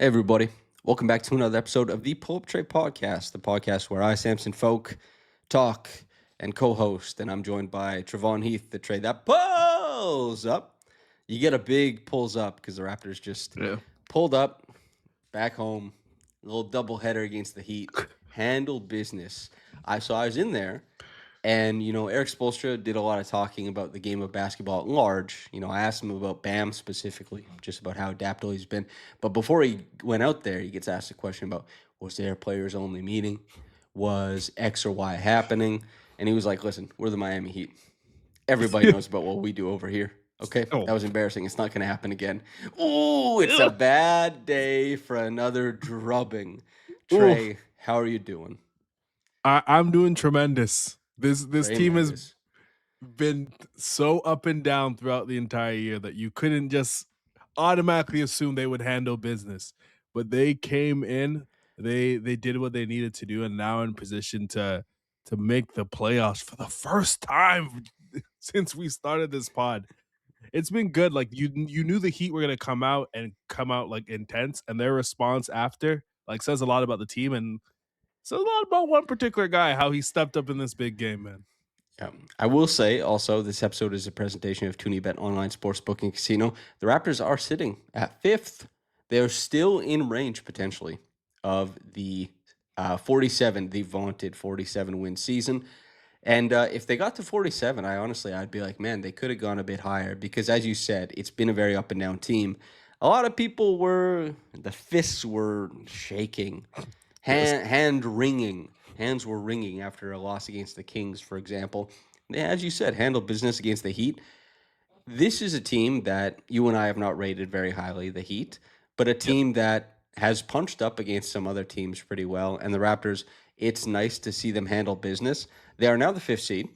Hey, everybody. Welcome back to another episode of the Pull Up Trade Podcast, the podcast where I, Samson Folk, talk and co-host, and I'm joined by Trevon Heath, the trade that pulls up. You get a big pulls up because the Raptors just pulled up back home, a little doubleheader against the Heat, handled business. I was in there. And, Eric Spoelstra did a lot of talking about the game of basketball at large. I asked him about Bam specifically, just about how adaptable he's been. But before he went out there, he gets asked a question about, was there a players-only meeting? Was X or Y happening? And he was like, listen, we're the Miami Heat. Everybody knows about what we do over here. Okay? That was embarrassing. It's not going to happen again. Ooh, it's a bad day for another drubbing. Trey, how are you doing? I'm doing tremendous. This team has been so up and down throughout the entire year that you couldn't just automatically assume they would handle business. But they came in, they did what they needed to do, and now in position to make the playoffs for the first time since we started this pod. It's been good. Like you knew the Heat were gonna come out like intense, and their response after says a lot about the team and says a lot about one particular guy, how he stepped up in this big game, man. Yeah. I will say also this episode is a presentation of TuneBet Online Sports Booking Casino. The Raptors are sitting at 5th. They're still in range potentially of the 47, the vaunted 47-win season. And if they got to 47, I'd be like, man, they could have gone a bit higher because, as you said, it's been a very up and down team. A lot of people the fists were shaking, hands were ringing after a loss against the Kings, for example. As you said, handled business against the Heat. This is a team that you and I have not rated very highly, the Heat, but a team that has punched up against some other teams pretty well. And the Raptors, it's nice to see them handle business. They are now the 5th seed,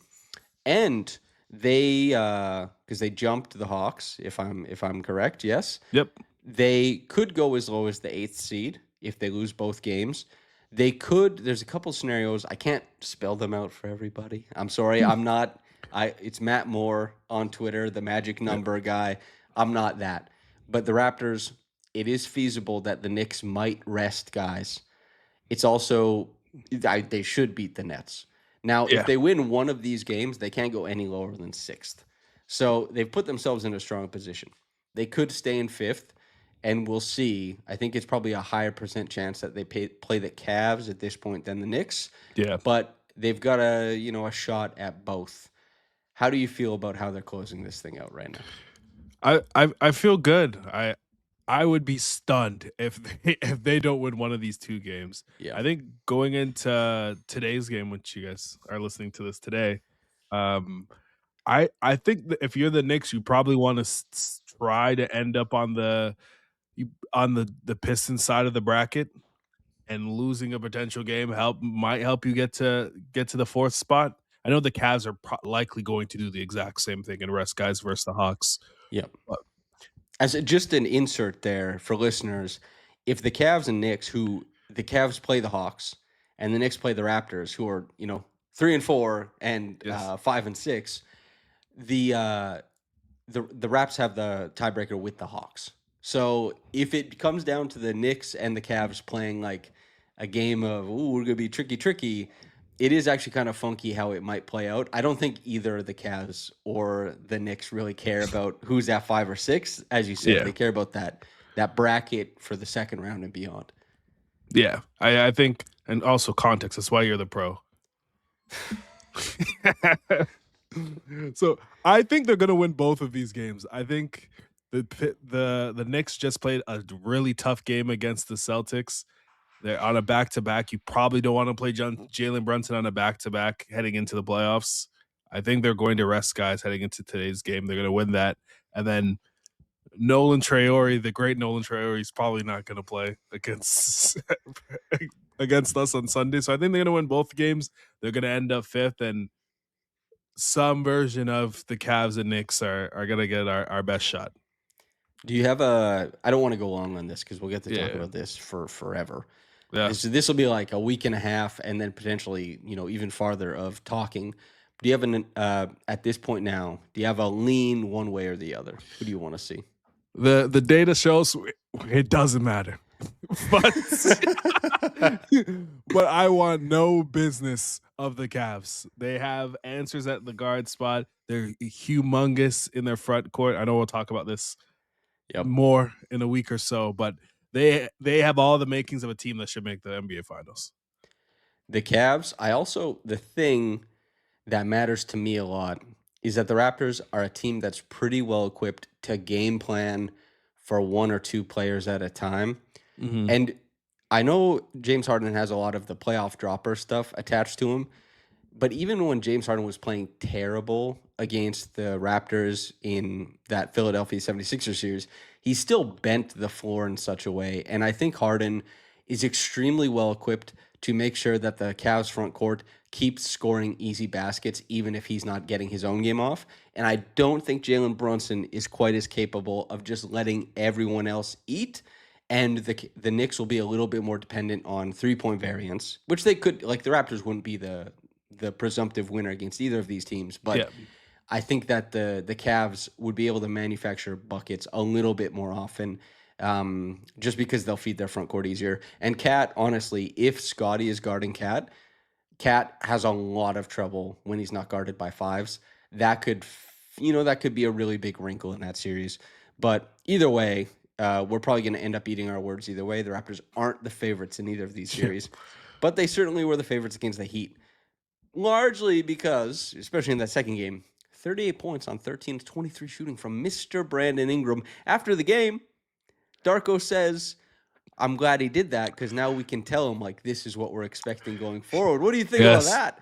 and they because they jumped the Hawks, if I'm correct, yes. Yep. They could go as low as the 8th seed if they lose both games. They could. There's a couple scenarios. I can't spell them out for everybody. I'm sorry. I'm not. It's Matt Moore on Twitter, the magic number guy. I'm not that. But the Raptors, it is feasible that the Knicks might rest guys. It's also they should beat the Nets. Now, if they win one of these games, they can't go any lower than 6th. So they've put themselves in a strong position. They could stay in 5th. And we'll see. I think it's probably a higher % chance that they play the Cavs at this point than the Knicks. Yeah. But they've got a shot at both. How do you feel about how they're closing this thing out right now? I feel good. I would be stunned if they don't win one of these two games. Yeah. I think going into today's game, which you guys are listening to this today, I think that if you're the Knicks, you probably want to try to end up on the Pistons side of the bracket, and losing a potential game might help you get to the 4th spot. I know the Cavs are likely going to do the exact same thing and rest guys versus the Hawks. Yep. As just an insert there for listeners, if the Cavs and Knicks, who the Cavs play the Hawks and the Knicks play the Raptors, who are 3-4 and 5-6, the Raps have the tiebreaker with the Hawks. So if it comes down to the Knicks and the Cavs playing like a game of, we're going to be tricky, it is actually kind of funky how it might play out. I don't think either the Cavs or the Knicks really care about who's at 5 or 6. As you said, they care about that bracket for the second round and beyond. Yeah, I think, and also context. That's why you're the pro. So I think they're going to win both of these games. I think the Knicks just played a really tough game against the Celtics. They're on a back-to-back. You probably don't want to play Jalen Brunson on a back-to-back heading into the playoffs. I think they're going to rest guys heading into today's game. They're going to win that. And then Nolan Traore, the great Nolan Traore, is probably not going to play against us on Sunday. So I think they're going to win both games. They're going to end up 5th, and some version of the Cavs and Knicks are going to get our best shot. Do you have I don't want to go long on this because we'll get to talk about this for forever. Yeah. So this will be like a week and a half and then potentially, even farther of talking. Do you have at this point now, do you have a lean one way or the other? Who do you want to see? The data shows it doesn't matter. but but I want no business of the Cavs. They have answers at the guard spot. They're humongous in their front court. I know we'll talk about this Yep. more in a week or so, but they have all the makings of a team that should make the NBA Finals. The Cavs, the thing that matters to me a lot is that the Raptors are a team that's pretty well equipped to game plan for one or two players at a time. Mm-hmm. And I know James Harden has a lot of the playoff dropper stuff attached to him, but even when James Harden was playing terrible against the Raptors in that Philadelphia 76ers series, he still bent the floor in such a way. And I think Harden is extremely well equipped to make sure that the Cavs front court keeps scoring easy baskets, even if he's not getting his own game off. And I don't think Jalen Brunson is quite as capable of just letting everyone else eat. And the Knicks will be a little bit more dependent on 3-point variance, which they could, like the Raptors wouldn't be the presumptive winner against either of these teams. But Yeah. I think that the Cavs would be able to manufacture buckets a little bit more often, just because they'll feed their front court easier. And Cat, honestly, if Scottie is guarding Cat has a lot of trouble when he's not guarded by fives. That could be a really big wrinkle in that series. But either way, we're probably going to end up eating our words either way. The Raptors aren't the favorites in either of these series, but they certainly were the favorites against the Heat. Largely because, especially in that second game, 38 points on 13 to 23 shooting from Mr. Brandon Ingram. After the game, Darko says, I'm glad he did that because now we can tell him, like, this is what we're expecting going forward. What do you think about that?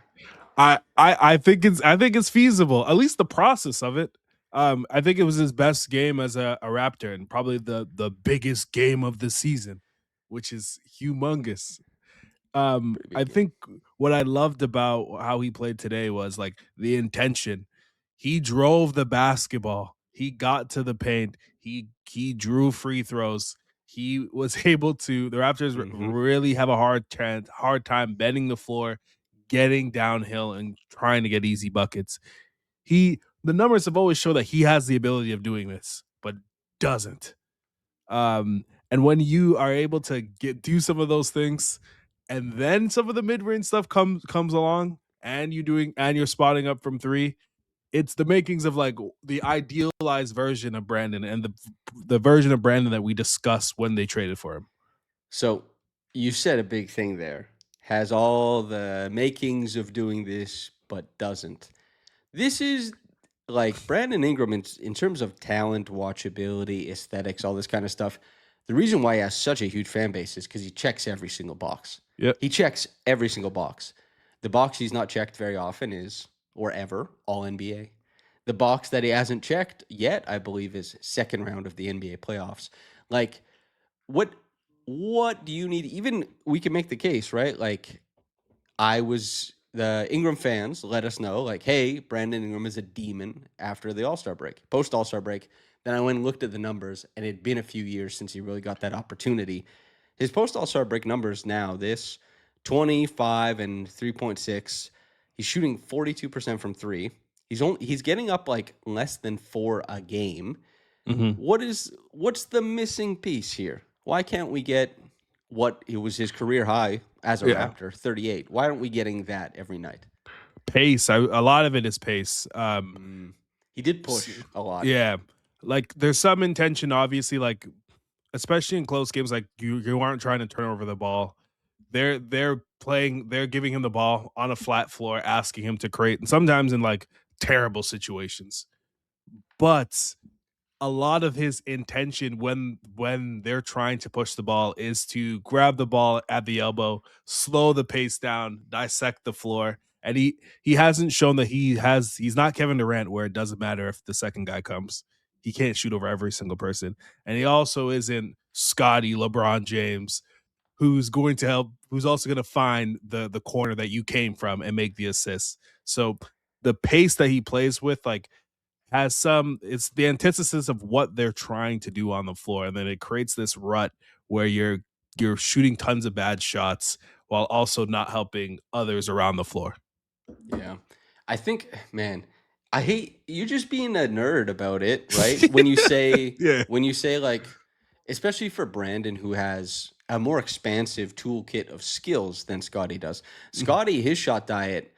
I think it's feasible, at least the process of it. I think it was his best game as a Raptor and probably the biggest game of the season, which is humongous. I think what I loved about how he played today was like the intention. He drove the basketball. He got to the paint. He drew free throws. He was able to. The Raptors really have a hard time bending the floor, getting downhill, and trying to get easy buckets. The numbers have always shown that he has the ability of doing this, but doesn't. And when you are able to do some of those things, and then some of the mid-range stuff comes along, and you're spotting up from three, it's the makings of like the idealized version of Brandon and the version of Brandon that we discussed when they traded for him. So you said a big thing there. Has all the makings of doing this, but doesn't. This is like Brandon Ingram in terms of talent, watchability, aesthetics, all this kind of stuff. The reason why he has such a huge fan base is because he checks every single box. Yep. He checks every single box. The box he's not checked very often is, or ever, all NBA. The box that he hasn't checked yet, I believe, is second round of the NBA playoffs. Like, what do you need? Even we can make the case, right? Like, the Ingram fans let us know, like, hey, Brandon Ingram is a demon after the All-Star break, post All-Star break. Then I went and looked at the numbers, and it'd been a few years since he really got that opportunity. His post All-Star break numbers now, this 25 and 3.6. He's shooting 42% from three. He's getting up like less than 4 a game. What's the missing piece here? Why can't we get what it was his career high as a Raptor, 38? Why aren't we getting that every night? Pace. A lot of it is pace. He did push a lot. Yeah. Like there's some intention, obviously, like especially in close games, like you aren't trying to turn over the ball. They're giving him the ball on a flat floor, asking him to create, and sometimes in like terrible situations. But a lot of his intention when they're trying to push the ball is to grab the ball at the elbow, slow the pace down, dissect the floor. And he hasn't shown that he's not Kevin Durant where it doesn't matter if the second guy comes. He can't shoot over every single person. And he also isn't Scottie, LeBron James, who's also going to find the corner that you came from and make the assists. So the pace that he plays with, like, it's the antithesis of what they're trying to do on the floor. And then it creates this rut where you're shooting tons of bad shots while also not helping others around the floor. Yeah. I think, man, I hate you just being a nerd about it, right? When you say Yeah. like especially for Brandon, who has a more expansive toolkit of skills than Scotty does. Mhm. Scotty, his shot diet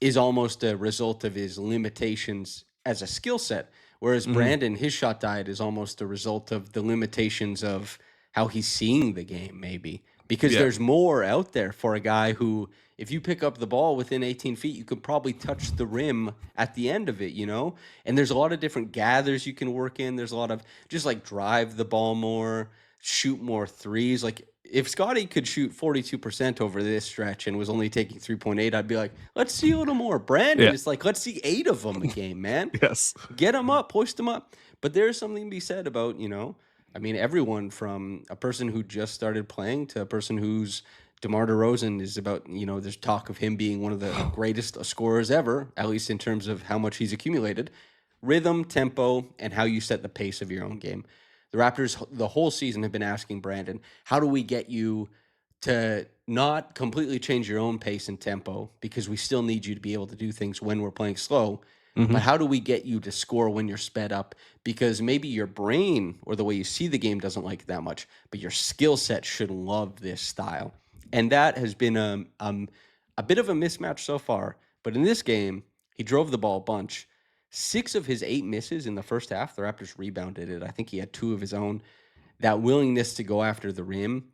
is almost a result of his limitations as a skill set, whereas Mhm. Brandon, his shot diet is almost a result of the limitations of how he's seeing the game, maybe. Because Yeah. there's more out there for a guy who, if you pick up the ball within 18 feet, you could probably touch the rim at the end of it, you know? And there's a lot of different gathers you can work in. There's a lot of just like drive the ball more, shoot more threes. Like if Scotty could shoot 42% over this stretch and was only taking 3.8, I'd be like, let's see a little more. Brandon, Yeah. it's like, let's see 8 of them a game, man. Yes. Get them up, hoist them up. But there's something to be said about, I mean, everyone from a person who just started playing to a person who's DeMar DeRozan is about, there's talk of him being one of the greatest scorers ever, at least in terms of how much he's accumulated. Rhythm, tempo, and how you set the pace of your own game. The Raptors, the whole season, have been asking Brandon, how do we get you to not completely change your own pace and tempo, because we still need you to be able to do things when we're playing slow, but Mhm. how do we get you to score when you're sped up? Because maybe your brain or the way you see the game doesn't like it that much, but your skill set should love this style. And that has been a bit of a mismatch so far. But in this game, he drove the ball a bunch. 6 of his 8 misses in the first half, the Raptors rebounded it. I think he had 2 of his own. That willingness to go after the rim.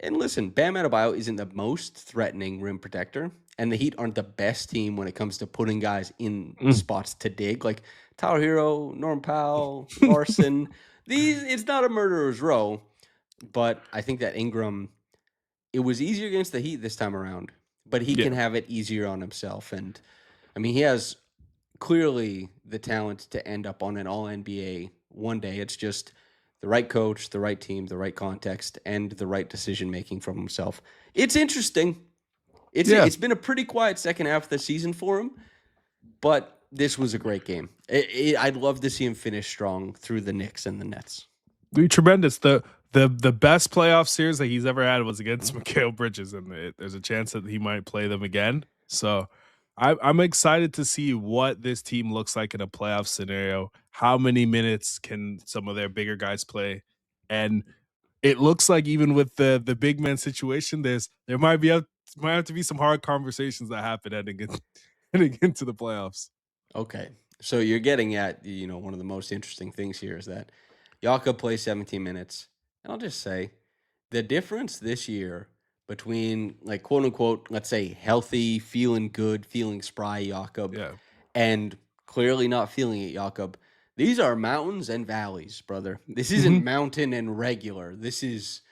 And listen, Bam Adebayo isn't the most threatening rim protector, and the Heat aren't the best team when it comes to putting guys in Mm. spots to dig. Like Tyler Hero, Norm Powell, Larson. It's not a murderer's row, but I think that Ingram, it was easier against the Heat this time around, but he can Yeah. have it easier on himself. And I mean, he has clearly the talent to end up on an all NBA one day. It's just the right coach, the right team, the right context, and the right decision making from himself. It's interesting. Yeah. It's been a pretty quiet second half of the season for him, but this was a great game. I'd love to see him finish strong through the Knicks and the Nets. Tremendous. The best playoff series that he's ever had was against Mikal Bridges, and there's a chance that he might play them again. So I'm excited to see what this team looks like in a playoff scenario. How many minutes can some of their bigger guys play? And it looks like even with the big man situation, there might have to be some hard conversations that happen heading into the playoffs. Okay. So you're getting at, one of the most interesting things here is that Jakob plays 17 minutes. And I'll just say the difference this year between, like, quote unquote, let's say healthy, feeling good, feeling spry Jakob, Yeah. and clearly not feeling it Jakob, these are mountains and valleys, brother. This isn't Mhm. mountain and regular. This is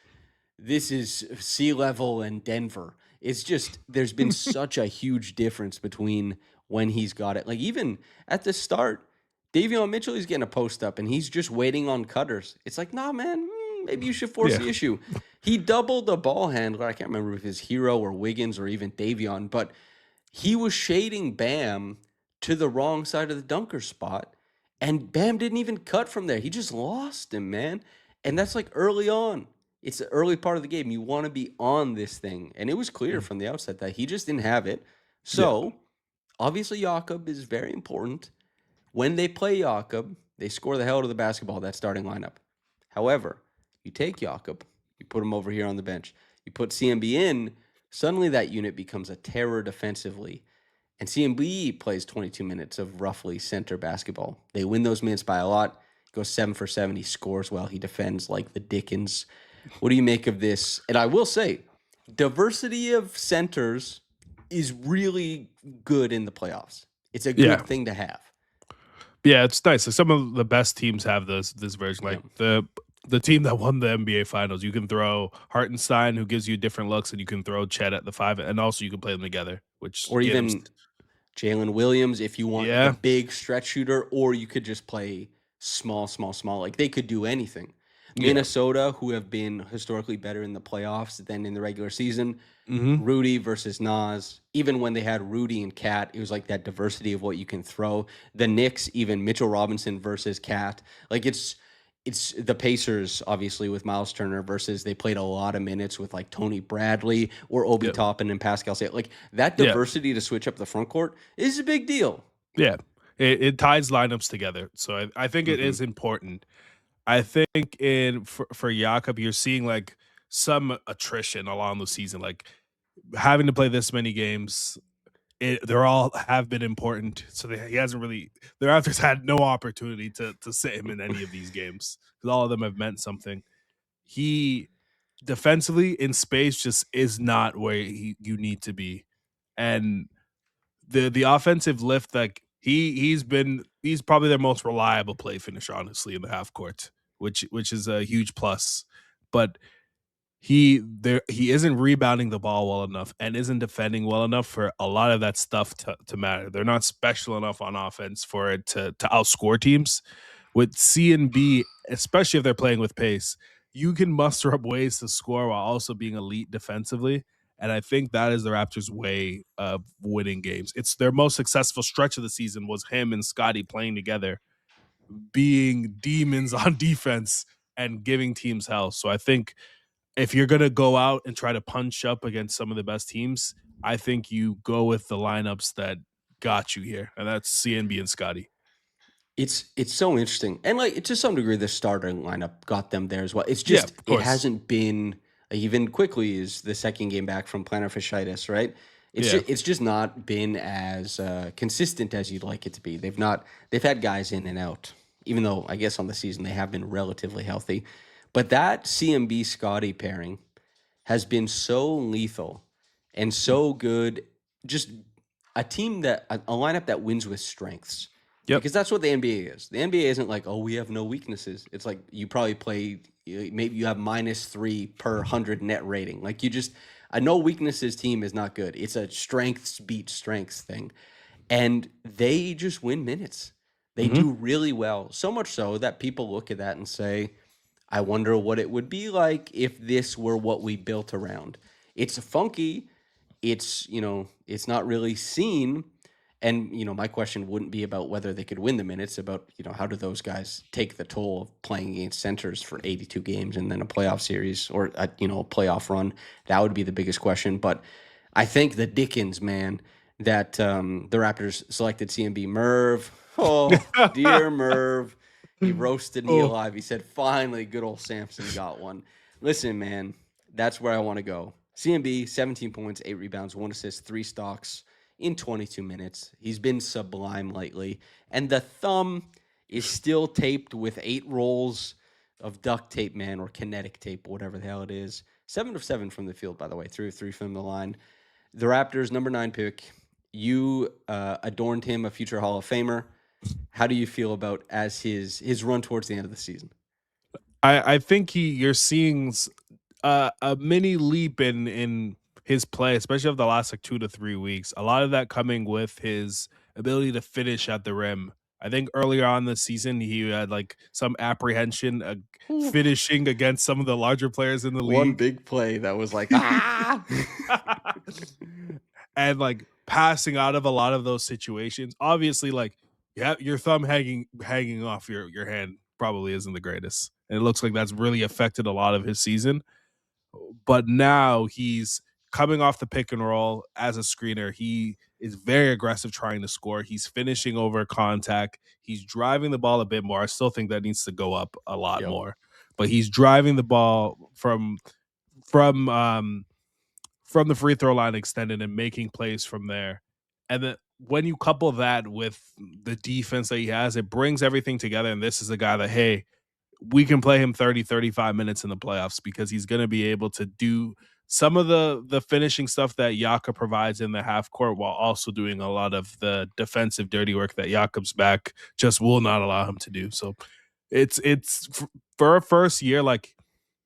sea level and Denver. It's just there's been such a huge difference between when he's got it. Like even at the start, Davion Mitchell is getting a post up and he's just waiting on cutters. It's like, nah, man, maybe you should force Yeah. the issue. He doubled the ball handler. I can't remember if it's Hero or Wiggins or even Davion, but he was shading Bam to the wrong side of the dunker spot, and Bam didn't even cut from there. He just lost him, man. And that's like early on. It's the early part of the game. You want to be on this thing. And it was clear Mm. from the outset that he just didn't have it. Yeah. So obviously Jakob is very important. When they play Jakob, they score the hell out of the basketball, that starting lineup. However, you take Jakob, you put him over here on the bench, you put CMB in, suddenly that unit becomes a terror defensively. And CMB plays 22 minutes of roughly center basketball. They win those minutes by a lot. Goes 7 for 7. He scores well. He defends like the Dickens. What do you make of this? And I will say, diversity of centers is really good in the playoffs. It's a Yeah. good thing to have. Yeah, it's nice. Like some of the best teams have this version. Like the team that won the NBA Finals, you can throw Hartenstein, who gives you different looks, and you can throw Chet at the 5, and also you can play them together, which Or gives. even Jalen Williams if you want the Yeah. big stretch shooter, or you could just play small, small, small. Like they could do anything. Yeah. Minnesota, who have been historically better in the playoffs than in the regular season, Mm-hmm. Rudy versus Nas. Even when they had Rudy and Cat, it was like that diversity of what you can throw. The Knicks, even Mitchell Robinson versus Cat. Like it's the Pacers, obviously, with Miles Turner versus they played a lot of minutes with like Tony Bradley or Obi Yeah. Toppin and Pascal Say. Like that Yeah. diversity to switch up the front court is a big deal. Yeah. It ties lineups together. So I think it Mhm. is important. I think for Jakob, you're seeing like some attrition along the season, like having to play this many games. They're all have been important, so he hasn't really. The Raptors had no opportunity to sit him in any of these games because all of them have meant something. He defensively in space just is not where you need to be, and the offensive lift, like he's probably their most reliable play finisher, honestly, in the half court, which is a huge plus. But he isn't rebounding the ball well enough and isn't defending well enough for a lot of that stuff to matter. They're not special enough on offense for it to outscore teams. With C and B, especially if they're playing with pace, you can muster up ways to score while also being elite defensively. And I think that is the Raptors' way of winning games. It's their most successful stretch of the season was him and Scotty playing together, being demons on defense and giving teams hell. So I think if you're going to go out and try to punch up against some of the best teams, I think you go with the lineups that got you here, and that's CNB and Scotty. It's so interesting, and like to some degree, the starting lineup got them there as well. It's just it hasn't been like, even quickly is the second game back from plantar fasciitis, right? It's just not been as consistent as you'd like it to be. They've had guys in and out, even though I guess on the season they have been relatively healthy. But that CMB Scotty pairing has been so lethal and so good. Just a lineup that wins with strengths. Yep. Because that's what the NBA is. The NBA isn't like, oh, we have no weaknesses. It's like you probably play, maybe you have -3 per 100 net rating. Like a no weaknesses team is not good. It's a strengths beat strengths thing. And they just win minutes. They do really well. So much so that people look at that and say, I wonder what it would be like if this were what we built around. It's funky. It's not really seen. And, my question wouldn't be about whether they could win the minutes, about, how do those guys take the toll of playing against centers for 82 games and then a playoff series or, a playoff run. That would be the biggest question. But I think the Dickens, man, that the Raptors selected CMB Merv. Oh, dear Merv. He roasted me alive. He said, finally, good old Samson got one. Listen, man, that's where I want to go. CMB, 17 points, 8 rebounds, 1 assist, 3 stocks in 22 minutes. He's been sublime lately. And the thumb is still taped with 8 rolls of duct tape, man, or kinetic tape, whatever the hell it is. 7 of 7 from the field, by the way, 3 of 3 from the line. The Raptors, number 9 pick. You adorned him a future Hall of Famer. How do you feel about as his run towards the end of the season? I think you're seeing a mini leap in his play, especially over the last 2 to 3 weeks. A lot of that coming with his ability to finish at the rim. I think earlier on the season he had some apprehension finishing against some of the larger players in the league. One big play that was like ah, and passing out of a lot of those situations. Obviously, your thumb hanging off your hand probably isn't the greatest. And it looks like that's really affected a lot of his season. But now he's coming off the pick and roll as a screener. He is very aggressive trying to score. He's finishing over contact. He's driving the ball a bit more. I still think that needs to go up a lot more. But he's driving the ball from the free throw line extended and making plays from there. And then when you couple that with the defense that he has, it brings everything together. And this is a guy that, hey, we can play him 30, 35 minutes in the playoffs because he's going to be able to do some of the finishing stuff that Jakob provides in the half court while also doing a lot of the defensive dirty work that Jakob's back just will not allow him to do. So it's for a first year,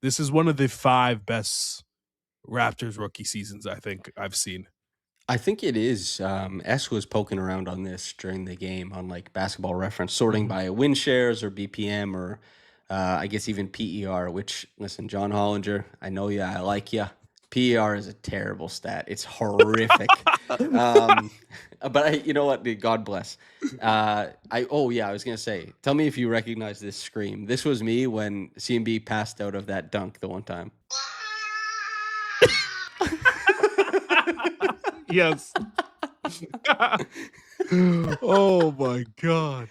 this is one of the 5 best Raptors rookie seasons I think I've seen. I think it is. S was poking around on this during the game on Basketball Reference, sorting by win shares or BPM or I guess even PER, which, listen, John Hollinger, I know you, I like you. PER is a terrible stat. It's horrific. But you know what? God bless. I was going to say, tell me if you recognize this scream. This was me when CMB passed out of that dunk the one time. Yes. Oh my God.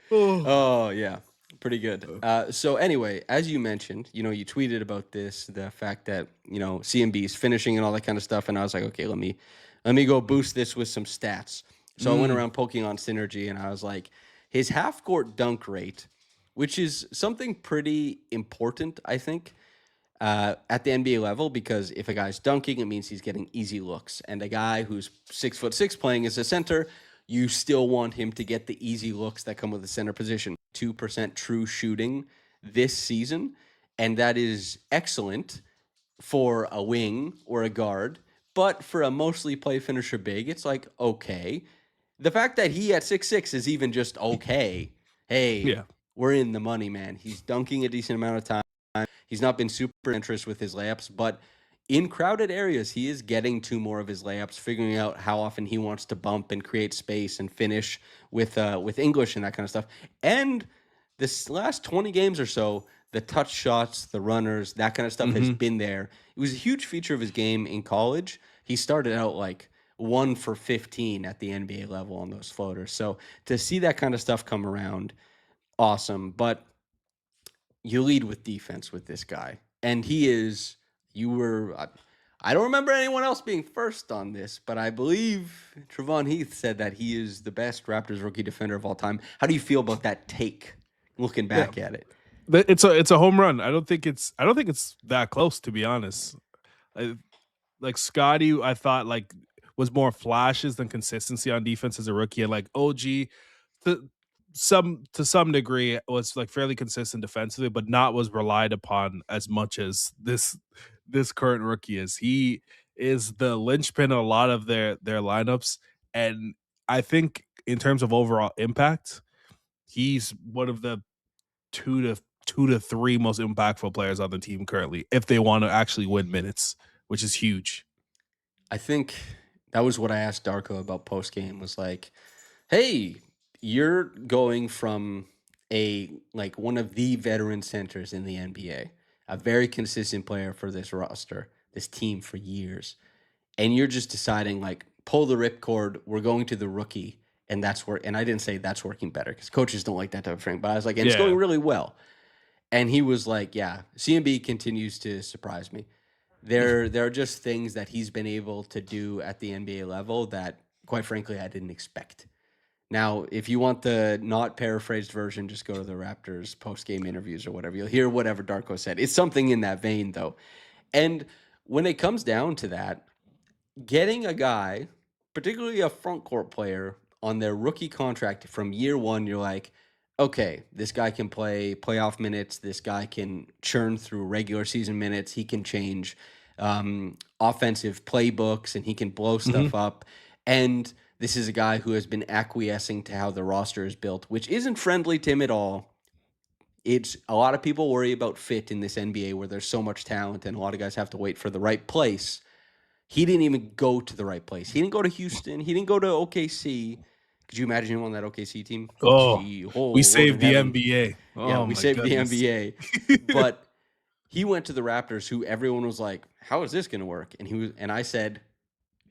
Oh yeah. Pretty good. So anyway, as you mentioned, you tweeted about this, the fact that, CMB is finishing and all that kind of stuff. And I was like, okay, let me go boost this with some stats. So I went around poking on Synergy and I was like, his half court dunk rate, which is something pretty important, I think, at the NBA level, because if a guy's dunking, it means he's getting easy looks. And a guy who's 6'6" playing as a center, you still want him to get the easy looks that come with the center position. 2% true shooting this season, and that is excellent for a wing or a guard. But for a mostly play finisher big, it's like, okay. The fact that he at 6'6" is even just okay. Hey, we're in the money, man. He's dunking a decent amount of time. He's not been super interest with his layups, but in crowded areas, he is getting to more of his layups, figuring out how often he wants to bump and create space and finish with English and that kind of stuff. And this last 20 games or so, the touch shots, the runners, that kind of stuff has been there. It was a huge feature of his game in college. He started out like 1 for 15 at the NBA level on those floaters. So to see that kind of stuff come around, awesome. But you lead with defense with this guy. And he is, I don't remember anyone else being first on this, but I believe Trevon Heath said that he is the best Raptors rookie defender of all time. How do you feel about that take, looking back at it? It's a home run. I don't think it's that close, to be honest. Like Scotty, I thought like was more flashes than consistency on defense as a rookie, and like OG, to some degree was like fairly consistent defensively, but not was relied upon as much as this current rookie is. He is the linchpin of a lot of their lineups, and I think in terms of overall impact, he's one of the two to three most impactful players on the team currently if they want to actually win minutes, which is huge. I think that was what I asked Darko about post game, was like, hey, you're going from one of the veteran centers in the NBA, a very consistent player for this roster, this team for years, and you're just deciding like, pull the ripcord, we're going to the rookie, and I didn't say that's working better because coaches don't like that type of thing, but I was like, and it's going really well. And he was like, yeah, CMB continues to surprise me. There are just things that he's been able to do at the NBA level that, quite frankly, I didn't expect. Now, if you want the not paraphrased version, just go to the Raptors post-game interviews or whatever. You'll hear whatever Darko said. It's something in that vein, though. And when it comes down to that, getting a guy, particularly a front court player, on their rookie contract from year one, you're like, okay, this guy can play playoff minutes. This guy can churn through regular season minutes. He can change offensive playbooks, and he can blow stuff up. And this is a guy who has been acquiescing to how the roster is built, which isn't friendly to him at all. It's a lot of people worry about fit in this NBA where there's so much talent and a lot of guys have to wait for the right place. He didn't even go to the right place. He didn't go to Houston. He didn't go to OKC. Could you imagine him on that OKC team? We saved the NBA. Yeah, we saved the NBA. But he went to the Raptors, who everyone was like, how is this going to work? And I said,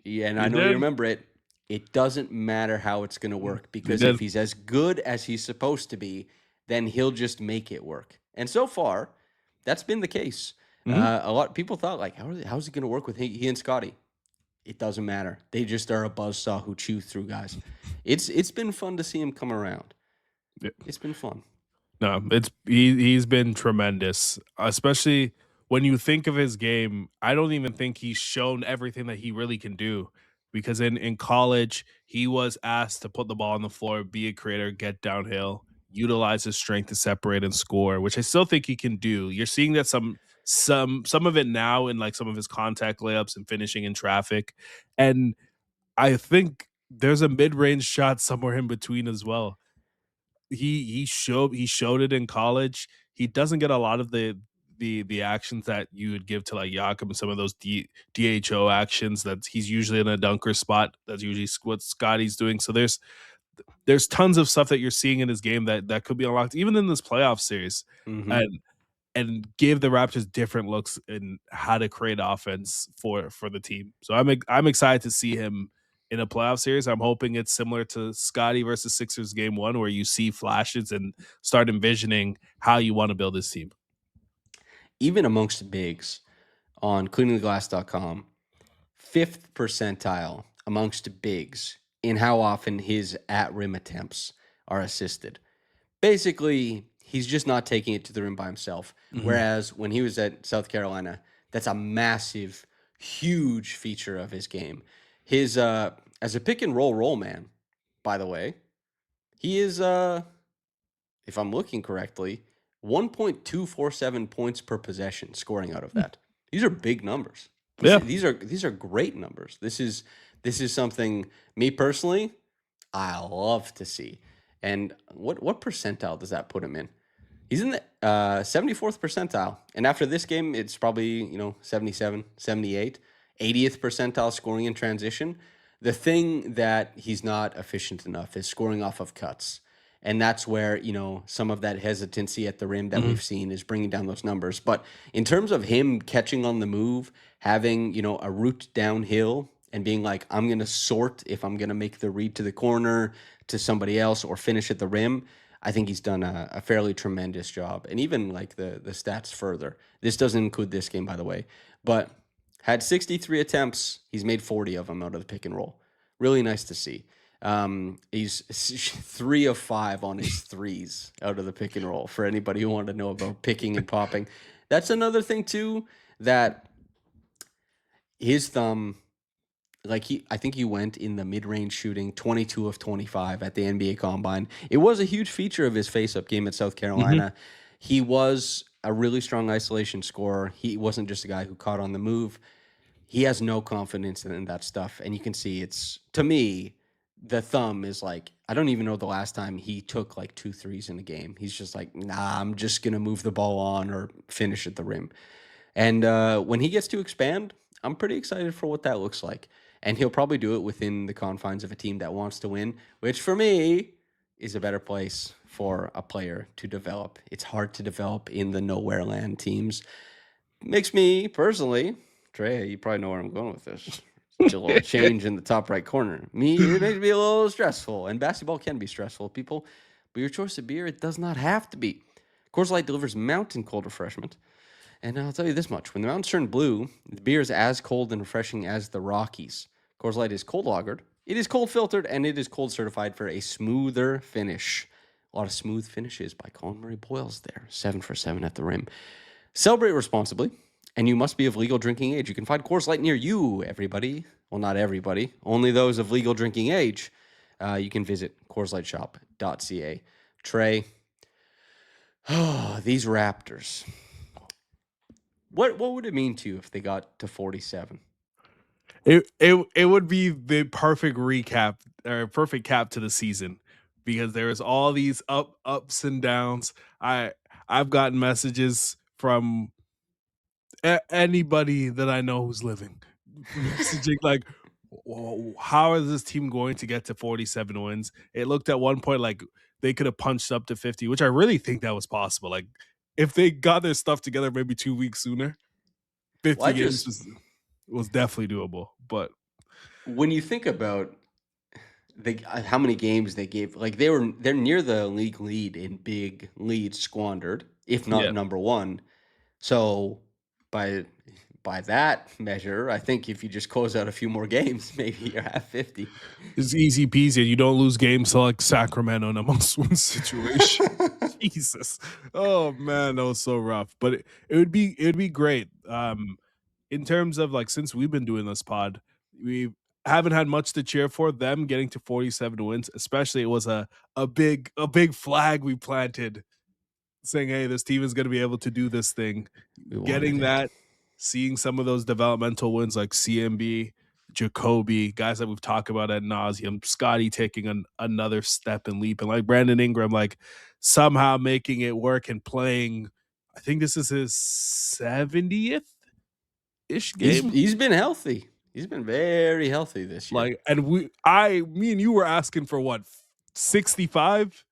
yeah, and I know you remember it. It doesn't matter how it's going to work, because if he's as good as he's supposed to be, then he'll just make it work. And so far, that's been the case. A lot of people thought, like, how's it going to work with he and Scotty? It doesn't matter. They just are a buzzsaw who chew through guys. It's been fun to see him come around. It's been fun. No, he's been tremendous, especially when you think of his game. I don't even think he's shown everything that he really can do, because in college, he was asked to put the ball on the floor, be a creator, get downhill, utilize his strength to separate and score, which I still think he can do. You're seeing that some of it now in like some of his contact layups and finishing in traffic. And I think there's a mid-range shot somewhere in between as well. He showed it in college. He doesn't get a lot of the actions that you would give to like Jakob and some of those DHO actions that he's usually in a dunker spot. That's usually what Scotty's doing. So there's tons of stuff that you're seeing in his game that could be unlocked even in this playoff series, and give the Raptors different looks in how to create offense for the team. So I'm excited to see him in a playoff series. I'm hoping it's similar to Scotty versus Sixers game 1, where you see flashes and start envisioning how you want to build this team. Even amongst bigs on cleaningtheglass.com, 5th percentile amongst bigs in how often his at-rim attempts are assisted. Basically, he's just not taking it to the rim by himself. Mhm. Whereas when he was at South Carolina, that's a massive, huge feature of his game. His as a pick and roll man, by the way, he is if I'm looking correctly, 1.247 points per possession scoring out of that. These are big numbers. Yeah. These are great numbers. This is something, me personally, I love to see. And what percentile does that put him in? He's in the 74th percentile. And after this game, it's probably, 77, 78, 80th percentile scoring in transition. The thing that he's not efficient enough is scoring off of cuts. And that's where, some of that hesitancy at the rim that we've seen is bringing down those numbers. But in terms of him catching on the move, having, a route downhill and being like, I'm going to sort if I'm going to make the read to the corner to somebody else or finish at the rim, I think he's done a fairly tremendous job. And even like the stats further. This doesn't include this game, by the way. But had 63 attempts. He's made 40 of them out of the pick and roll. Really nice to see. He's 3 of 5 on his threes out of the pick and roll for anybody who wanted to know about picking and popping. That's another thing too, that his thumb, I think he went in the mid-range shooting 22 of 25 at the NBA Combine. It was a huge feature of his face-up game at South Carolina. He was a really strong isolation scorer. He wasn't just a guy who caught on the move. He has no confidence in that stuff. And you can see to me, the thumb is like, I don't even know the last time he took like 2 threes in a game. He's just like, nah, I'm just going to move the ball on or finish at the rim. And when he gets to expand, I'm pretty excited for what that looks like. And he'll probably do it within the confines of a team that wants to win, which for me is a better place for a player to develop. It's hard to develop in the nowhere land teams. Makes me personally, Trey, you probably know where I'm going with this. It's a little change in the top right corner. It makes me a little stressful. And basketball can be stressful, people. But your choice of beer, it does not have to be. Coors Light delivers mountain cold refreshment. And I'll tell you this much. When the mountains turn blue, the beer is as cold and refreshing as the Rockies. Coors Light is cold lagered, it is cold filtered, and it is cold certified for a smoother finish. A lot of smooth finishes by Colin Murray-Boyles there. 7 for 7 at the rim. Celebrate responsibly, and you must be of legal drinking age. You can find Coors Light near you, everybody. Well, not everybody. Only those of legal drinking age. You can visit CoorsLightShop.ca. Trey, these Raptors. What would it mean to you if they got to 47? It would be the perfect recap or perfect cap to the season, because there is all these ups and downs. I've gotten messages from anybody that I know who's living, messaging like, how is this team going to get to 47 wins? It looked at one point like they could have punched up to 50, which I really think that was possible. Like if they got their stuff together maybe 2 weeks sooner, 50 games was definitely doable. But when you think about how many games they gave, like they're near the league lead in big leads squandered, if not number one. So by that measure, I think if you just close out a few more games, maybe you're at 50. It's easy peasy. You don't lose games to like Sacramento in a must-win situation. Jesus, oh man, that was so rough. But it would be great. In terms of like, since we've been doing this pod, we haven't had much to cheer for. Them getting to 47 wins, especially, it was a big flag we planted, saying, hey, this team is going to be able to do this thing. Getting that, seeing some of those developmental wins like CMB, Jakob, guys that we've talked about ad nauseum, Scotty taking another step and leap, and like Brandon Ingram, like somehow making it work and playing. I think this is his 70th-ish game. He's been healthy. He's been very healthy this year. Like, and me and you were asking for what, 65?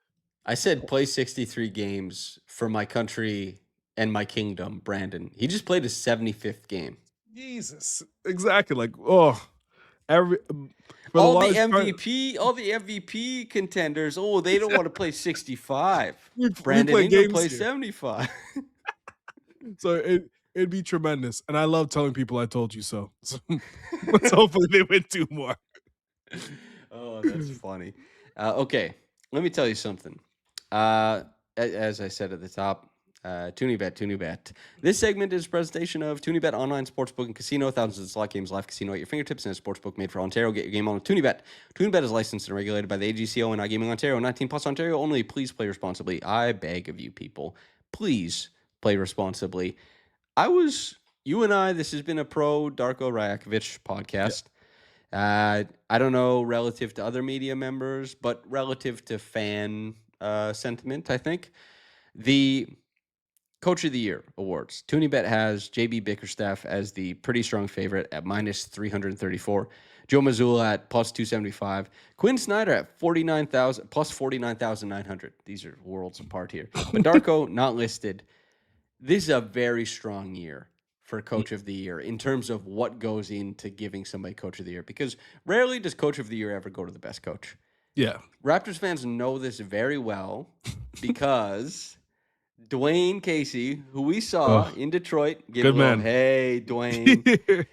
I said play 63 games for my country and my kingdom, Brandon. He just played his 75th game. Jesus, exactly. Like, oh, every for the All the large part, MVP contenders, they don't want to play 65. we Brandon play Ingram games plays here. 75. So it'd be tremendous. And I love telling people I told you so. So let's hopefully they win 2 more. Oh, that's funny. Okay, let me tell you something. As I said at the top, TunyBet. This segment is a presentation of TunyBet Online Sportsbook and Casino. Thousands of slot games, live casino at your fingertips, and a sportsbook made for Ontario. Get your game on with TunyBet. TunyBet is licensed and regulated by the AGCO and iGaming Ontario. 19 plus Ontario only. Please play responsibly. I beg of you people. Please play responsibly. You and I, this has been a pro Darko Rajakovic podcast. Yeah. I don't know relative to other media members, but relative to fan sentiment, I think. The Coach of the Year awards. TunyBet has JB Bickerstaff as the pretty strong favorite at minus 334. Joe Mazzulla at plus 275. Quinn Snyder at 49,000 plus 49,900. These are worlds apart here. But Darko not listed. This is a very strong year for Coach of the Year in terms of what goes into giving somebody Coach of the Year, because rarely does Coach of the Year ever go to the best coach. Yeah. Raptors fans know this very well because Dwayne Casey, who we saw in Detroit, give good a little, man. Hey, Dwayne.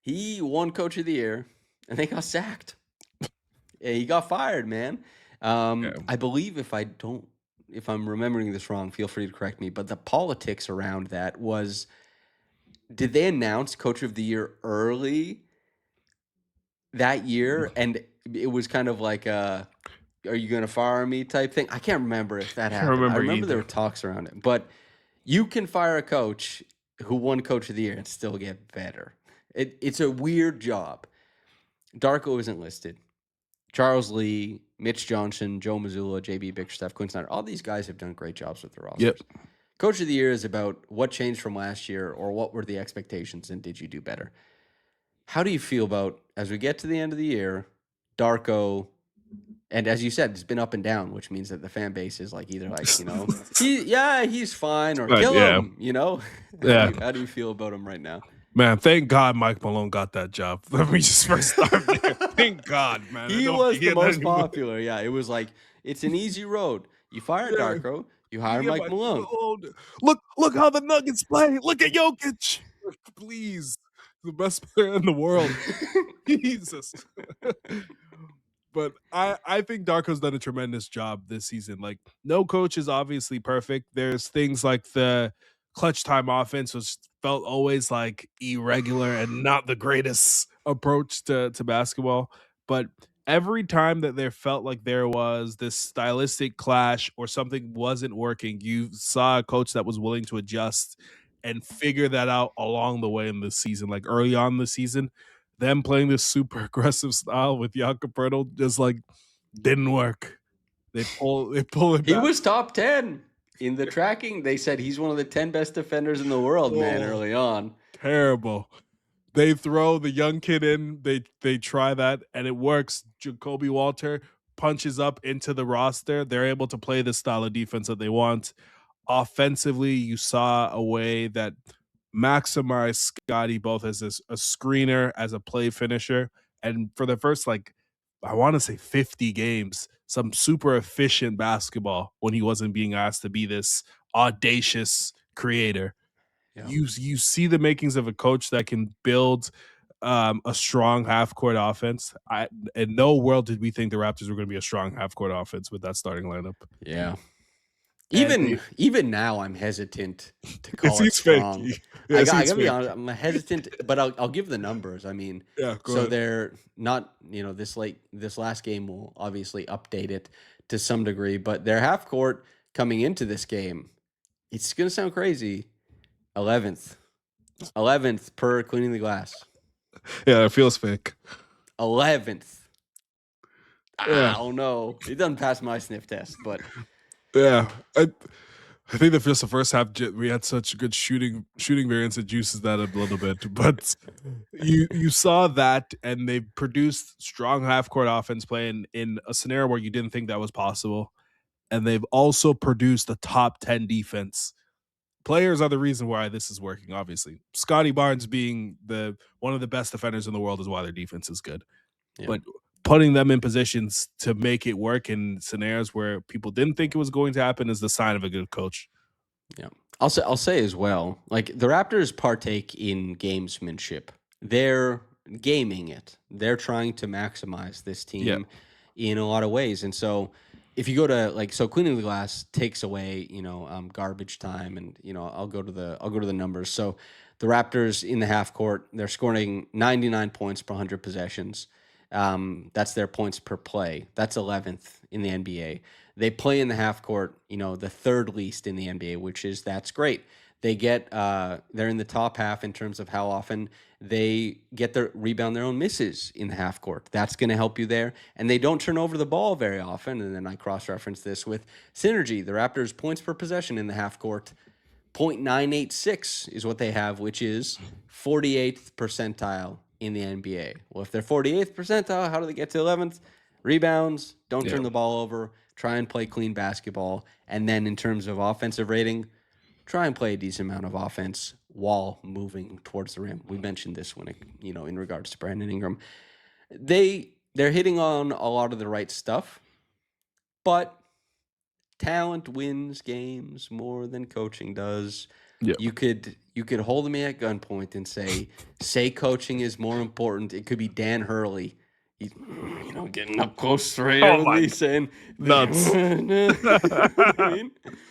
He won Coach of the Year, and they got sacked. He got fired, man. I believe if I'm remembering this wrong, feel free to correct me, but the politics around that was, did they announce Coach of the Year early that year? And it was kind of like a, are you going to fire me type thing? I can't remember if that happened. I remember there were talks around it. But you can fire a coach who won Coach of the Year and still get better. It's a weird job. Darko isn't listed. Charles Lee, Mitch Johnson, Joe Mazzulla, JB Bickerstaff, Quinn Snyder, all these guys have done great jobs with their rosters. Yep. Coach of the Year is about what changed from last year, or what were the expectations and did you do better? How do you feel about, as we get to the end of the year, Darko, and as you said, it's been up and down, which means that the fan base is like either like, he's fine, or kill him, Yeah. How do you feel about him right now? Man, thank God Mike Malone got that job. Let me just first start there. Thank God, man. He was the most popular. Yeah, it was like, it's an easy road. You fire Darko, you hire Mike Malone. Look how the Nuggets play. Look at Jokic. Please. The best player in the world. Jesus. But I think Darko's done a tremendous job this season. Like, no coach is obviously perfect. There's things like the clutch time offense was felt always like irregular and not the greatest approach to basketball. But every time that there felt like there was this stylistic clash or something wasn't working, you saw a coach that was willing to adjust and figure that out along the way in the season. Like early on in the season, them playing this super aggressive style with Jakob just like didn't work. They pull it back. He was top 10 in the tracking. They said he's one of the 10 best defenders in the world, man, early on. Terrible. They throw the young kid in. They try that, and it works. Jacoby Walter punches up into the roster. They're able to play the style of defense that they want. Offensively, you saw a way that maximized Scotty both as a screener, as a play finisher, and for the first, I want to say 50 games, some super efficient basketball when he wasn't being asked to be this audacious creator. Yeah. You see the makings of a coach that can build a strong half-court offense. In no world did we think the Raptors were going to be a strong half-court offense with that starting lineup. Yeah. Even now, I'm hesitant to call it strong. I gotta be honest, I'm hesitant, but I'll give the numbers. I mean, so they're not, this last game will obviously update it to some degree, but their half court coming into this game, it's gonna sound crazy, 11th per cleaning the glass. Yeah, it feels fake. 11th. I don't know. It doesn't pass my sniff test, but. Yeah, I think that just the first half we had such good shooting variance that juices that a little bit. But you saw that, and they produced strong half court offense play in a scenario where you didn't think that was possible, and they've also produced a top 10 defense Players are the reason why this is working, obviously. Scotty Barnes being one of the best defenders in the world is why their defense is good. Yeah. But putting them in positions to make it work in scenarios where people didn't think it was going to happen is the sign of a good coach. Yeah. I'll say as well, like the Raptors partake in gamesmanship. They're gaming it. They're trying to maximize this team in a lot of ways. And so if you go to so Queen of the Glass takes away, garbage time, and I'll go to the numbers. So the Raptors in the half court, they're scoring 99 points per 100 possessions. That's their points per play. That's 11th in the NBA. They play in the half court, the third least in the NBA, that's great. They get they're in the top half in terms of how often they get their rebound their own misses in the half court. That's going to help you there. And they don't turn over the ball very often. And then I cross-reference this with synergy. The Raptors' points per possession in the half court, 0.986 is what they have, which is 48th percentile in the NBA. Well, if they're 48th percentile, how do they get to 11th? Rebounds, don't turn the ball over, try and play clean basketball. And then in terms of offensive rating, try and play a decent amount of offense while moving towards the rim. We mentioned this when in regards to Brandon Ingram. They're hitting on a lot of the right stuff, but talent wins games more than coaching does. Yeah. You could hold me at gunpoint and say coaching is more important. It could be Dan Hurley. He's, getting up close right with me saying nuts.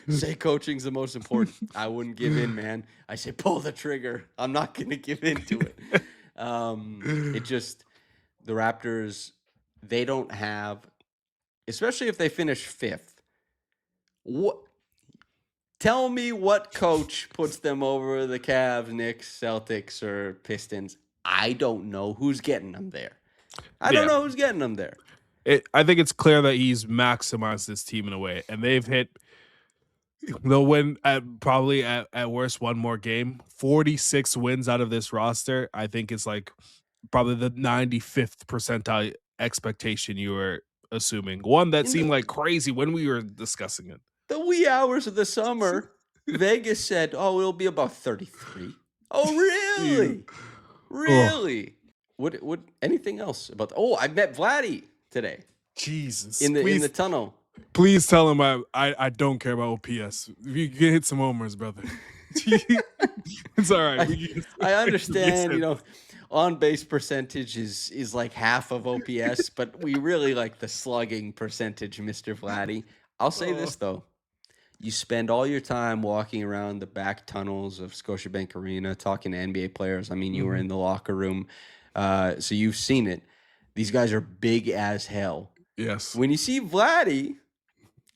Say coaching's the most important. I wouldn't give in, man. I say pull the trigger. I'm not going to give into it. The Raptors, they don't have, especially if they finish fifth. Tell me what coach puts them over the Cavs, Knicks, Celtics, or Pistons. I don't know who's getting them there. I don't know who's getting them there. I think it's clear that he's maximized this team in a way, and they've hit. They'll win probably at worst one more game. 46 wins out of this roster. I think it's like probably the 95th percentile expectation you were assuming. One that seemed like crazy when we were discussing it. The wee hours of the summer, Vegas said, "Oh, it'll be about 33." Oh, really? Really? What? Anything else about? I met Vladdy today. Jesus, in the tunnel. Please tell him I don't care about OPS. You can hit some homers, brother. It's all right. I understand. On base percentage is like half of OPS, but we really like the slugging percentage, Mr. Vladdy. I'll say this though. You spend all your time walking around the back tunnels of Scotiabank Arena talking to NBA players. I mean, you were in the locker room, so you've seen it. These guys are big as hell. Yes. When you see Vladdy,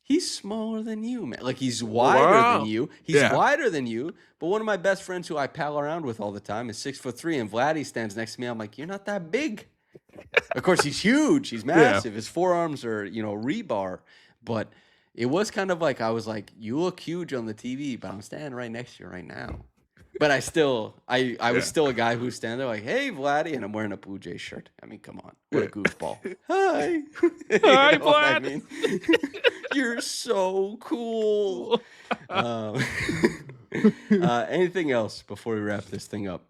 he's smaller than you, man. Like, he's wider than you. He's wider than you. But one of my best friends who I pal around with all the time is 6'3", and Vladdy stands next to me. I'm like, you're not that big. Of course, he's huge. He's massive. His forearms are, rebar. But it was kind of like, I was like, you look huge on the TV, but I'm standing right next to you right now. But I was still a guy who's standing there like, hey, Vladdy, and I'm wearing a Blue Jays shirt. I mean, come on. What a goofball. Hi. Hi, Vlad. I mean? You're so cool. Anything else before we wrap this thing up?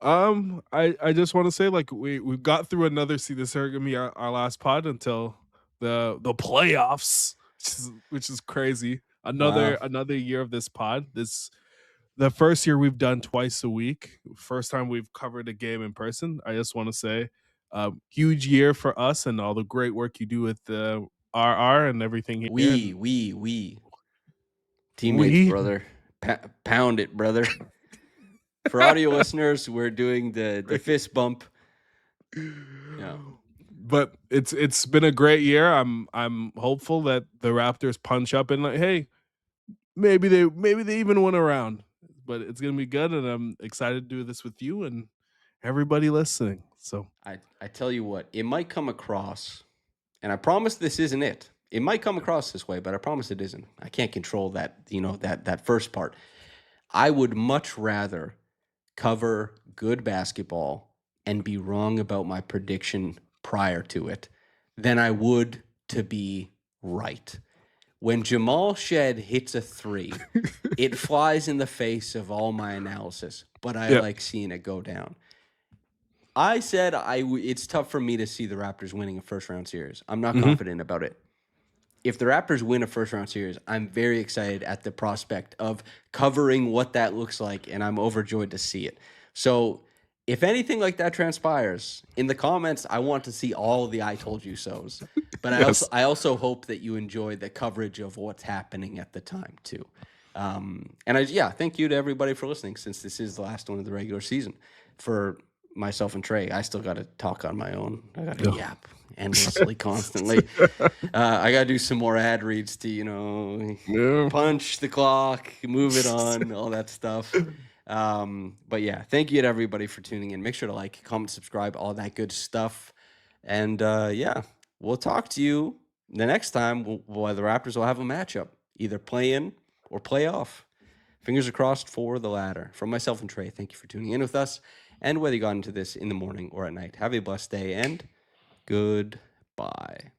I just want to say, like, we got through another season. This is going to be our last pod until the playoffs, which is crazy. Another year of this pod. The first year we've done twice a week. First time we've covered a game in person. I just want to say, huge year for us and all the great work you do with the RR and everything here. We. Teammates, brother. Pound it, brother. For audio listeners, we're doing the fist bump. Yeah. But it's been a great year. I'm hopeful that the Raptors punch up and like, hey, maybe they even win a round. But it's gonna be good, and I'm excited to do this with you and everybody listening. So I tell you what, it might come across, and I promise this isn't it. It might come across this way, but I promise it isn't. I can't control that, that first part. I would much rather cover good basketball and be wrong about my prediction prior to it than I would to be right. When Jamal Shed hits a 3, it flies in the face of all my analysis, but I like seeing it go down. I said it's tough for me to see the Raptors winning a first-round series. I'm not confident about it. If the Raptors win a first-round series, I'm very excited at the prospect of covering what that looks like, and I'm overjoyed to see it. So if anything like that transpires, in the comments, I want to see all the I told you so's. But I also hope that you enjoy the coverage of what's happening at the time, too. Thank you to everybody for listening, since this is the last one of the regular season. For myself and Trey, I still got to talk on my own. I got to yap endlessly, constantly. I got to do some more ad reads to, punch the clock, move it on, all that stuff. But yeah, thank you to everybody for tuning in. Make sure to like, comment, subscribe, all that good stuff. And we'll talk to you the next time where the Raptors will have a matchup, either play in or play off. Fingers are crossed for the latter. From myself and Trey, thank you for tuning in with us. And whether you got into this in the morning or at night, have a blessed day and goodbye.